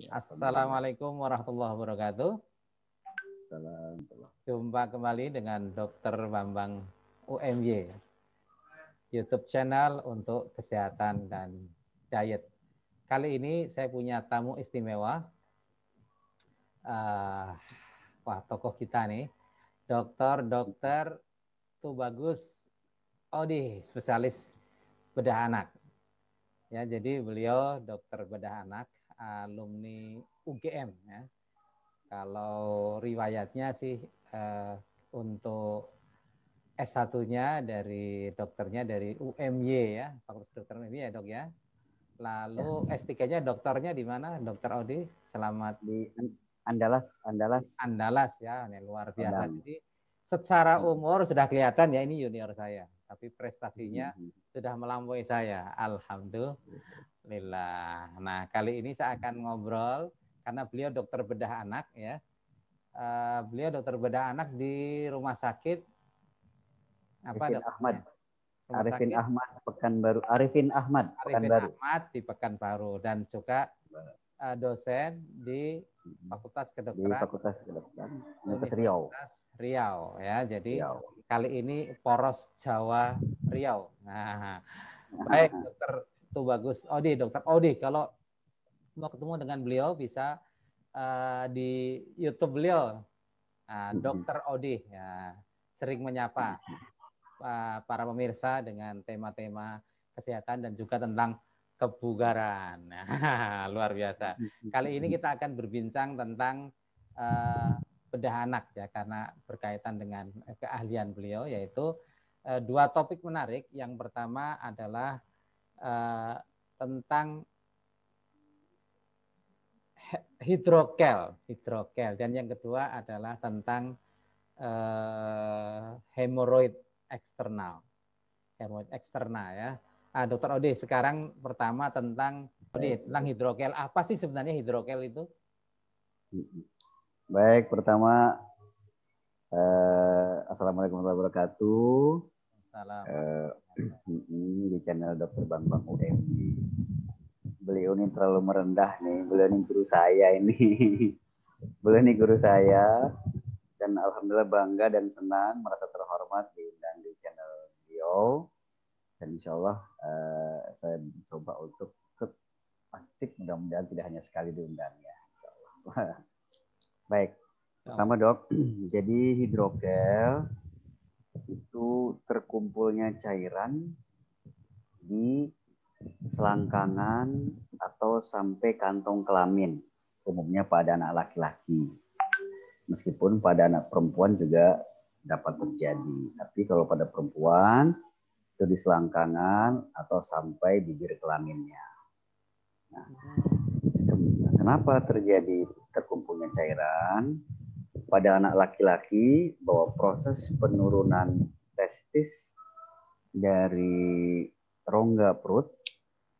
Assalamualaikum warahmatullahi wabarakatuh. Salam. Jumpa kembali dengan Dr. Bambang UMY, YouTube channel untuk kesehatan dan diet. Kali ini saya punya tamu istimewa. Wah, tokoh kita nih, Dr. Tubagus Odi, spesialis bedah anak. Ya, jadi beliau dokter bedah anak, alumni UGM. Ya. Kalau riwayatnya sih untuk S1-nya dari dokternya dari UMY ya, Fakultas Kedokteran UMY ya dok ya. Lalu S3-nya dokternya di mana, Dokter Odi? Selamat di Andalas. Andalas ya, ini luar biasa. Jadi secara umur sudah kelihatan ya ini junior saya, tapi prestasinya sudah melampaui saya. Alhamdulillah. Nah kali ini saya akan ngobrol karena beliau dokter bedah anak ya. Beliau dokter bedah anak di rumah sakit Arifin Ahmad. Rumah Arifin sakit Ahmad Pekanbaru. Arifin Ahmad Pekanbaru. Ahmad di Pekanbaru dan juga dosen di Fakultas Kedokteran Di Fakultas Kedokteran Universitas Riau ya. Jadi kali ini poros Jawa Riau. Nah, baik Dokter Tubagus Odi, Dokter Odi, kalau mau ketemu dengan beliau bisa di YouTube beliau, Dokter Odi ya, sering menyapa para pemirsa dengan tema-tema kesehatan dan juga tentang kebugaran. Nah, luar biasa. Kali ini kita akan berbincang tentang bedah anak ya, karena berkaitan dengan keahlian beliau, yaitu dua topik menarik. Yang pertama adalah tentang hidrokel, dan yang kedua adalah tentang hemoroid eksternal ya. Dokter Odi, sekarang pertama tentang hidrokel. Apa sih sebenarnya hidrokel itu? Baik, pertama Assalamualaikum warahmatullahi wabarakatuh. Di channel Dr. Bambang UMY. Beliau ini terlalu merendah nih. Beliau ini guru saya ini. Beliau ini guru saya. Dan alhamdulillah bangga dan senang, merasa terhormat diundang di channel beliau. Dan insya Allah saya mencoba untuk aktif, mudah-mudahan tidak hanya sekali diundang ya. Insya Allah. Baik, pertama dok, jadi hidrokel itu terkumpulnya cairan di selangkangan atau sampai kantong kelamin, umumnya pada anak laki-laki. Meskipun pada anak perempuan juga dapat terjadi. Tapi kalau pada perempuan, itu di selangkangan atau sampai bibir kelaminnya. Nah, kenapa terjadi terkumpulnya cairan? Pada anak laki-laki, bahwa proses penurunan testis dari rongga perut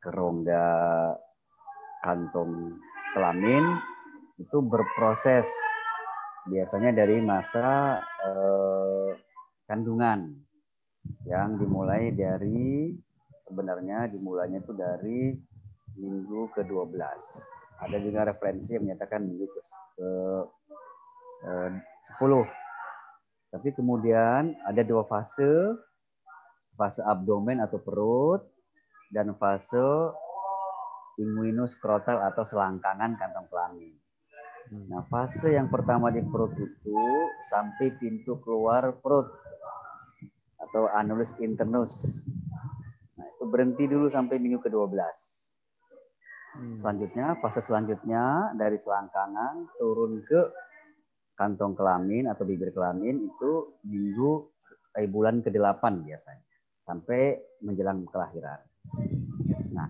ke rongga kantong kelamin itu berproses biasanya dari masa kandungan yang dimulai dari sebenarnya dimulainya itu dari minggu ke-12. Ada juga referensi yang menyatakan minggu ke-10. Tapi kemudian ada dua fase abdomen atau perut dan fase inguinoskrotal atau selangkangan kantong kelamin. Nah, fase yang pertama di perut itu sampai pintu keluar perut atau anulus internus. Nah, itu berhenti dulu sampai minggu ke-12. Selanjutnya, fase selanjutnya dari selangkangan turun ke kantong kelamin atau bibir kelamin itu bulan ke-8 biasanya sampai menjelang kelahiran. Nah,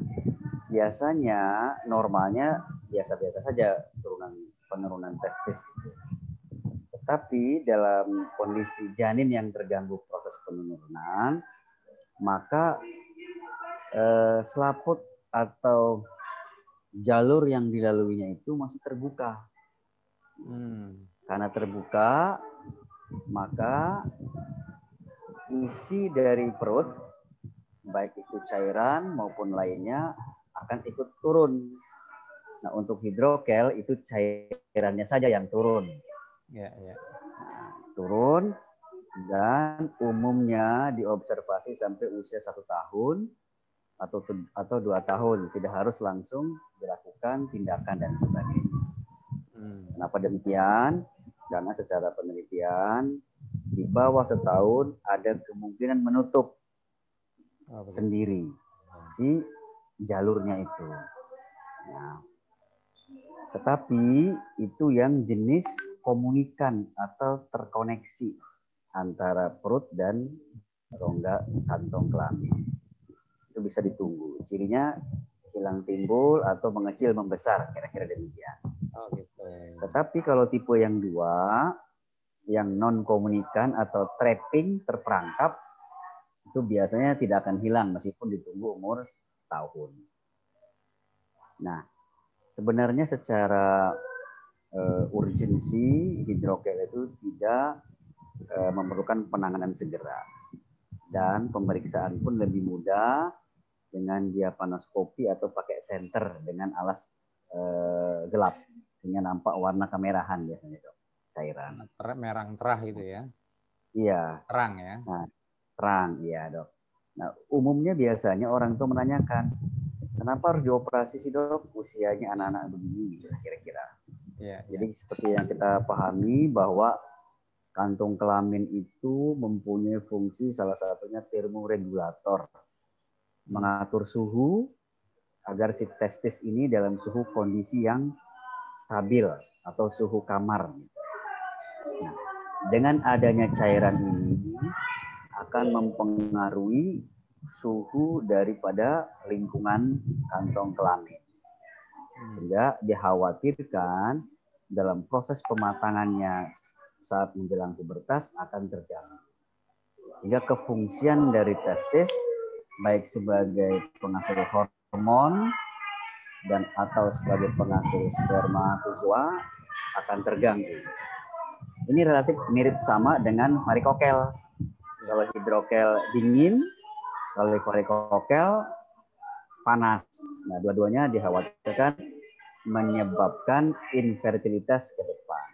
biasanya normalnya biasa-biasa saja penurunan testis itu. Tetapi dalam kondisi janin yang terganggu proses penurunan, maka selaput atau jalur yang dilaluinya itu masih terbuka. Karena terbuka, maka isi dari perut, baik itu cairan maupun lainnya, akan ikut turun Nah, untuk hidrokel itu cairannya saja yang turun. Ya, ya. Turun, dan umumnya diobservasi sampai usia 1 tahun atau 2 tahun. Tidak harus langsung dilakukan tindakan dan sebagainya. Kenapa demikian? Karena secara penelitian di bawah setahun ada kemungkinan menutup sendiri si jalurnya itu. Nah, tetapi itu yang jenis komunikan atau terkoneksi antara perut dan rongga kantong kelamin. Itu bisa ditunggu. Cirinya hilang timbul atau mengecil membesar, kira-kira demikian. Oh, gitu. Tetapi kalau tipe yang 2, yang non komunikan atau trapping terperangkap, itu biasanya tidak akan hilang meskipun ditunggu umur tahun. Nah, sebenarnya secara urgensi hidrokel itu tidak memerlukan penanganan segera, dan pemeriksaan pun lebih mudah dengan diapanoskopi atau pakai senter dengan alas gelap sehingga nampak warna kemerahan biasanya, Dok, cairan. Merang terah gitu ya? Iya. Terang ya? Nah, terang, iya, Dok. Nah, umumnya biasanya orang tua menanyakan, kenapa harus dioperasi sih, Dok? Usianya anak-anak begini, kira-kira. Ya, jadi seperti yang kita pahami bahwa kantung kelamin itu mempunyai fungsi salah satunya termoregulator, mengatur suhu agar si testis ini dalam suhu kondisi yang stabil atau suhu kamar. Nah, dengan adanya cairan ini akan mempengaruhi suhu daripada lingkungan kantong kelamin. Sehingga dikhawatirkan dalam proses pematangannya saat menjelang pubertas akan terganggu. Hingga kefungsian dari testis baik sebagai penghasil hormon dan atau sebagai penghasil spermatozoa akan terganggu. Ini relatif mirip sama dengan varikokel. Kalau hidrokel dingin, kalau varikokel panas. Nah, dua-duanya dikhawatirkan menyebabkan infertilitas ke depan.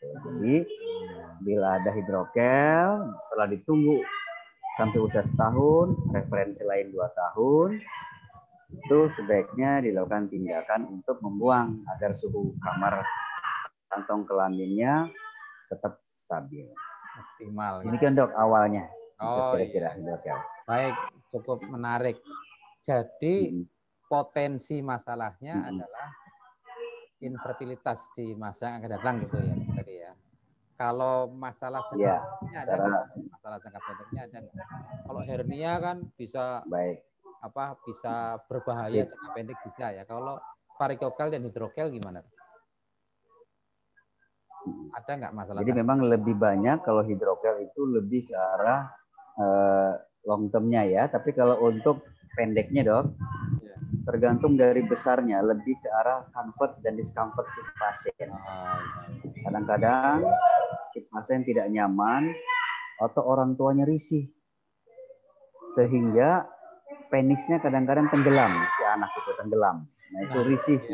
Jadi, bila ada hidrokel, setelah ditunggu sampai usia setahun, referensi lain 2 tahun, itu sebaiknya dilakukan tindakan untuk membuang agar suhu kamar kantong kelaminnya tetap stabil. Optimal. Ini kan, Dok, awalnya. Oh, kira-kira iya. hidrokel. Baik, cukup menarik. Jadi potensi masalahnya adalah infertilitas di masa yang akan datang gitu ya tadi ya. Kalau masalah jangka pendeknya ada nggak? Masalah jangka pendeknya ada nggak? Kalau hernia kan bisa bisa berbahaya jangka pendek bisa ya. Kalau varikokel dan hidrokel gimana? Ada nggak masalah? Jadi memang lebih banyak kalau hidrokel itu lebih ke arah long term-nya ya. Tapi kalau untuk pendeknya, Dok, tergantung dari besarnya, lebih ke arah comfort dan discomfort si pasien. Kadang-kadang si pasien tidak nyaman atau orang tuanya risih, sehingga penisnya kadang-kadang tenggelam, si anak itu tenggelam. Nah, itu risih si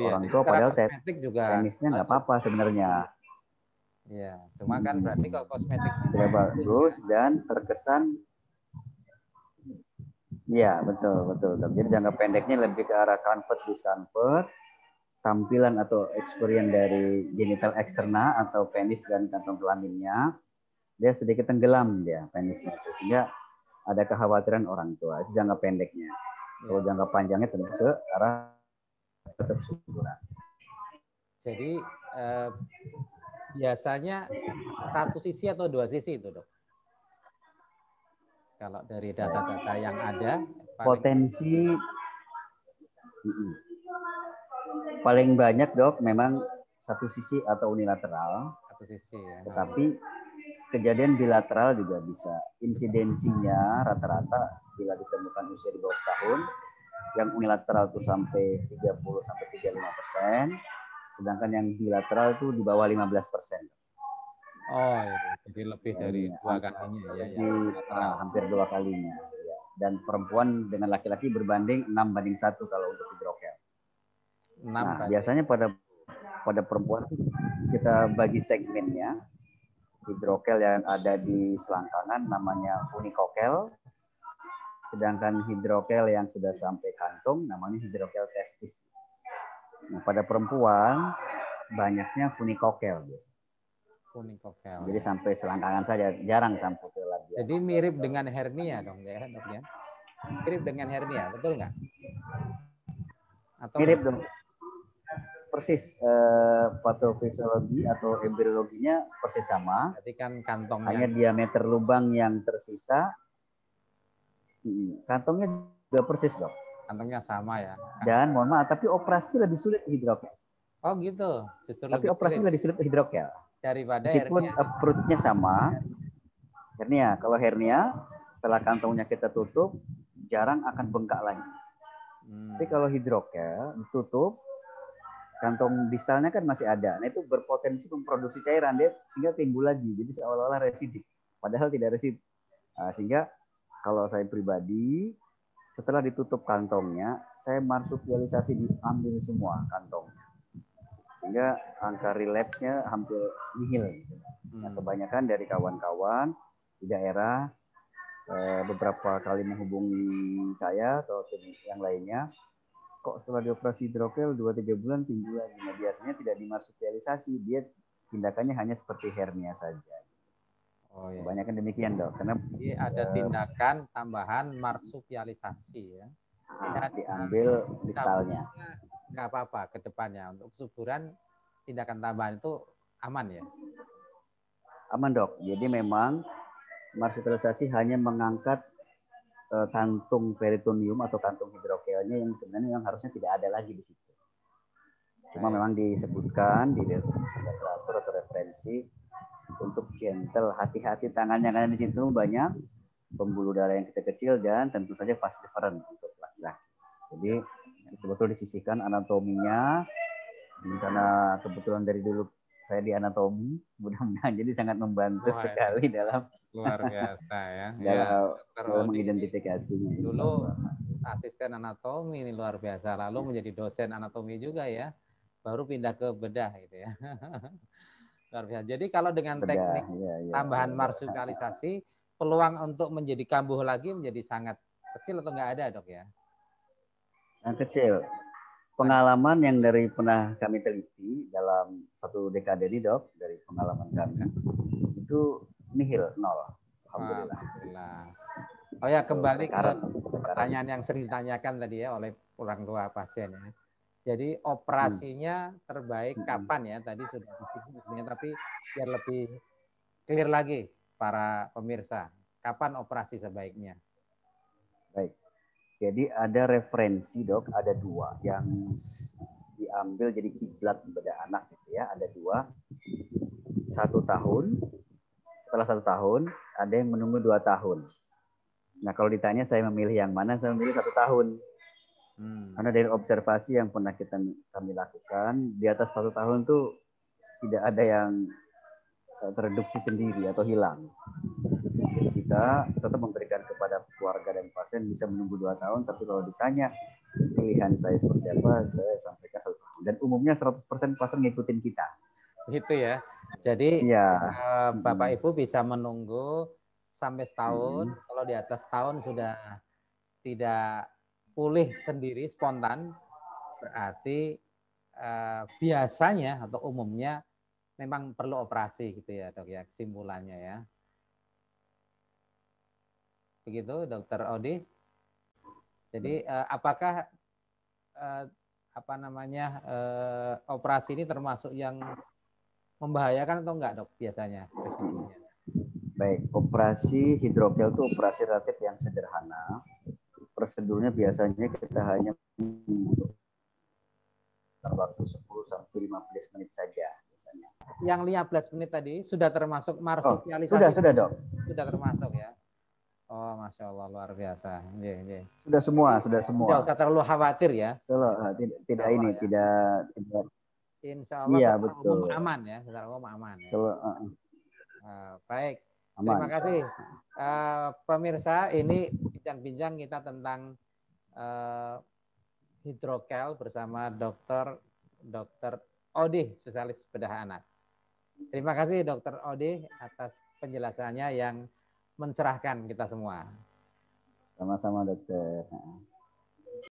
orang tua, padahal penisnya nggak apa-apa sebenarnya. Ya, cuma kan berarti kalau kosmetik tidak bagus dan terkesan. Ya, betul. Jadi jangka pendeknya lebih ke arah comfort, discomfort, tampilan atau experience dari genital eksterna atau penis dan kantong kelaminnya, dia sedikit tenggelam dia penisnya, sehingga ada kekhawatiran orang tua. Itu jangka pendeknya. Kalau jangka panjangnya tentu ke arah ketersuburan. Jadi biasanya satu sisi atau dua sisi itu, Dok? Kalau dari data-data yang ada, potensi paling banyak, Dok, memang satu sisi atau unilateral. Satu sisi ya. Tetapi kejadian bilateral juga bisa. Insidensinya rata-rata bila ditemukan usia di bawah setahun, yang unilateral itu sampai 30-35%, sedangkan yang bilateral itu di bawah 15%. Oh, jadi lebih dari 2 kalinya ya. Hampir 2 kalinya. Ya. Dan perempuan dengan laki-laki berbanding 6:1 kalau untuk hidrokel. Nah, biasanya pada perempuan kita bagi segmennya. Hidrokel yang ada di selangkangan namanya unikokel, sedangkan hidrokel yang sudah sampai kantung namanya hidrokel testis. Nah, pada perempuan banyaknya unikokel biasa. Unikokel. Jadi sampai selangkangan saja, jarang sampai ke labial. Jadi mirip dengan hernia dong ya, Dok ya? Mirip dengan hernia, betul nggak? Atau mirip dong. Persis patofisiologi atau embriologinya persis sama. Berarti kan kantongnya. Hanya diameter lubang yang tersisa. Kantongnya juga persis dok. Kantongnya sama ya. Dan mohon maaf, tapi operasi lebih sulit hidrokel. Oh gitu. Justru tapi operasi lebih sulit hidrokel. Daripada meskipun hernia. approach-nya sama. Hernia, kalau hernia setelah kantongnya kita tutup jarang akan bengkak lagi. Tapi kalau hidrokel ditutup, kantong distalnya kan masih ada. Nah itu berpotensi memproduksi cairan dia sehingga timbul lagi. Jadi seolah-olah residik. Padahal tidak residik. Nah, sehingga kalau saya pribadi setelah ditutup kantongnya, saya marsupialisasi diambil semua kantongnya. Sehingga angka relapse-nya hampir nihil. Nah, kebanyakan dari kawan-kawan di daerah beberapa kali menghubungi saya atau yang lainnya, kok setelah dioperasi hidrokel 2-3 bulan timbul lagi. Nah, biasanya tidak dimarsupialisasi, dia tindakannya hanya seperti hernia saja. Oh, iya. Kebanyakan demikian dok, karena jadi ada tindakan tambahan marsupialisasi ya. Dan diambil distalnya. Nggak apa-apa ke depannya untuk kesuburan tindakan tambahan itu aman ya. Aman dok. Jadi memang marsupialisasi hanya mengangkat kantung peritoneum atau kantung hidrokelnya yang sebenarnya yang harusnya tidak ada lagi di situ. Cuma memang disebutkan di literatur atau referensi untuk gentle, hati-hati tangannya karena di situ banyak pembuluh darah yang kecil-kecil dan tentu saja vas deferens untuk laki-laki. Jadi betul-betul disisihkan anatominya. Karena kebetulan dari dulu saya di anatomi, mudah-mudahan jadi sangat membantu sekali dalam luar biasa ya. dalam mengidentifikasinya. Dulu asisten anatomi ini luar biasa, lalu menjadi dosen anatomi juga ya, baru pindah ke bedah gitu ya. Luar biasa. Jadi kalau dengan teknik tambahan marsupialisasi, peluang untuk menjadi kambuh lagi menjadi sangat kecil atau nggak ada dok ya? Yang kecil. Pengalaman yang dari pernah kami teliti dalam 1 dekade ini dok, dari pengalaman kami itu nihil, nol. Alhamdulillah. Oh ya, kembali ke pertanyaan yang sering ditanyakan tadi ya oleh orang tua pasien ya. Jadi operasinya terbaik kapan ya? Tadi sudah disinggung tapi biar lebih clear lagi para pemirsa, kapan operasi sebaiknya? Baik. Jadi ada referensi dok, ada 2 yang diambil jadi kiblat pada anak gitu ya, ada 2. 1 tahun, setelah 1 tahun, ada yang menunggu 2 tahun. Nah kalau ditanya saya memilih yang mana, saya memilih 1 tahun. Karena dari observasi yang pernah kami lakukan, di atas 1 tahun tuh tidak ada yang tereduksi sendiri atau hilang. Jadi kita tetap memberikan kepada keluarga dan pasien bisa menunggu 2 tahun, tapi kalau ditanya pilihan saya seperti apa, saya sampaikan 1 tahun. Dan umumnya 100% pasien ngikutin kita. Gitu ya. Jadi Bapak Ibu bisa menunggu sampai setahun. Kalau di atas tahun sudah tidak pulih sendiri spontan, berarti biasanya atau umumnya memang perlu operasi gitu ya dok ya, kesimpulannya ya. Begitu dokter Odi. Jadi apakah operasi ini termasuk yang membahayakan atau enggak dok biasanya resikonya? Baik, operasi hidrokel itu operasi relatif yang sederhana. Prosedurnya biasanya kita hanya waktu 10 sampai 15 menit saja biasanya. Yang 15 menit tadi sudah termasuk marsupialisasi? Sudah dok. Sudah termasuk ya. Oh, Masya Allah, luar biasa. Sudah semua. Tidak usah terlalu khawatir ya. Tidak ini, ya. tidak. Insya Allah iya, secara umum aman ya, secara umum aman. Ya. Baik, aman. Terima kasih. Pemirsa, ini bincang-bincang kita tentang Hidrokel bersama Dokter Odi, spesialis bedah anak. Terima kasih Dokter Odi atas penjelasannya yang mencerahkan kita semua. Sama-sama dokter.